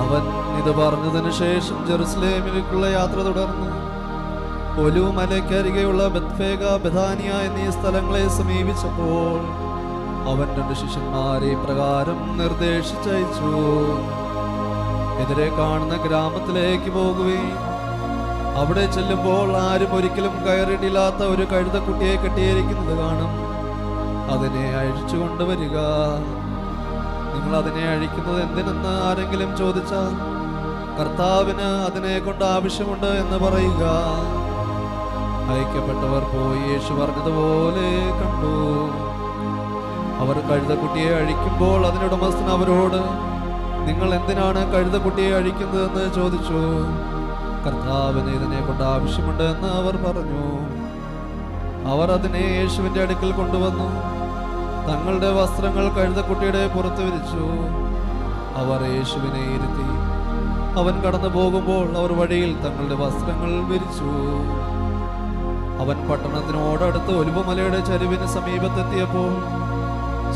അവൻ ഇത് പറഞ്ഞതിനു ശേഷം ജെറുസലേമിലേക്കുള്ള യാത്ര തുടർന്നു. ഒലിവ് മലയ്ക്കരികെയുള്ള ബത്ഫേഗ, ബഥാനിയ എന്നീ സ്ഥലങ്ങളെ സമീപിച്ചപ്പോൾ അവൻ 2 ശിഷ്യന്മാരെ പ്രകാരം നിർദ്ദേശിച്ചയച്ചു: എതിരെ കാണുന്ന ഗ്രാമത്തിലേക്ക് പോകുകയും അവിടെ ചെല്ലുമ്പോൾ ആരും ഒരിക്കലും കയറിയിട്ടില്ലാത്ത ഒരു കഴുതക്കുട്ടിയെ കെട്ടിയിരിക്കുന്നത് കാണും. അതിനെ അഴിച്ചു കൊണ്ടുവരിക. നിങ്ങൾ അതിനെ അഴിക്കുന്നത് എന്തിനെന്ന് ആരെങ്കിലും ചോദിച്ചാൽ കർത്താവിന് അതിനെ കൊണ്ട് ആവശ്യമുണ്ട് എന്ന് പറയുക. അയക്കപ്പെട്ടവർ പോയി യേശു പറഞ്ഞതുപോലെ കണ്ടു. അവർ കഴുതക്കുട്ടിയെ അഴിക്കുമ്പോൾ അതിനുടമസ്ഥൻ അവരോട്, നിങ്ങൾ എന്തിനാണ് കഴുതക്കുട്ടിയെ അഴിക്കുന്നതെന്ന് ചോദിച്ചു. കർത്താവിന് ഇതിനെ കൊണ്ട് ആവശ്യമുണ്ട് എന്ന് അവർ പറഞ്ഞു. അവർ അതിനെ യേശുവിന്റെ അടുക്കൽ കൊണ്ടുവന്നു. തങ്ങളുടെ വസ്ത്രങ്ങൾ കഴുതക്കുട്ടിയുടെ പുറത്ത് വിരിച്ചു. അവർ യേശുവിനെ ഇരുത്തി. അവൻ കടന്നു പോകുമ്പോൾ അവർ വഴിയിൽ തങ്ങളുടെ വസ്ത്രങ്ങൾ വിരിച്ചു. അവൻ പട്ടണത്തിനോടടുത്ത് ഒലിവുമലയുടെ ചരിവിന് സമീപത്തെത്തിയപ്പോൾ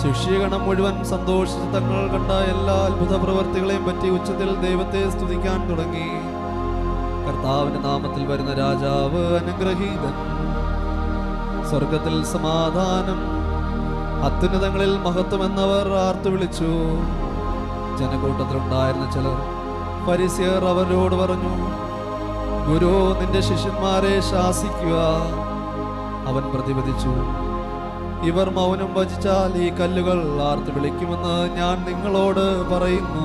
ശിഷ്യഗണം മുഴുവൻ സന്തോഷിച്ച് തങ്ങൾ കണ്ട എല്ലാ അത്ഭുത പ്രവർത്തികളെയും പറ്റി ഉച്ചത്തിൽ ദൈവത്തെ സ്തുതിക്കാൻ തുടങ്ങി. കർത്താവിന്റെ നാമത്തിൽ വരുന്ന രാജാവ് അനുഗ്രഹീതൻ, സ്വർഗത്തിൽ സമാധാനം, അത്യുന്നതങ്ങളിൽ മഹത്വം എന്നവർ ആർത്തു വിളിച്ചു. ജനക്കൂട്ടത്തിലുണ്ടായിരുന്ന ചിലർ ഫരിസ്യർ അവരോട് പറഞ്ഞു, ഗുരു, നിന്റെ ശിഷ്യന്മാരെ ശാസിക്കുക. അവൻ പ്രതിപദിച്ചു, ഇവർ മൗനം ഭജിച്ചാൽ ഈ കല്ലുകൾ ആർത്ത് വിളിക്കുമെന്ന് ഞാൻ നിങ്ങളോട് പറയുന്നു.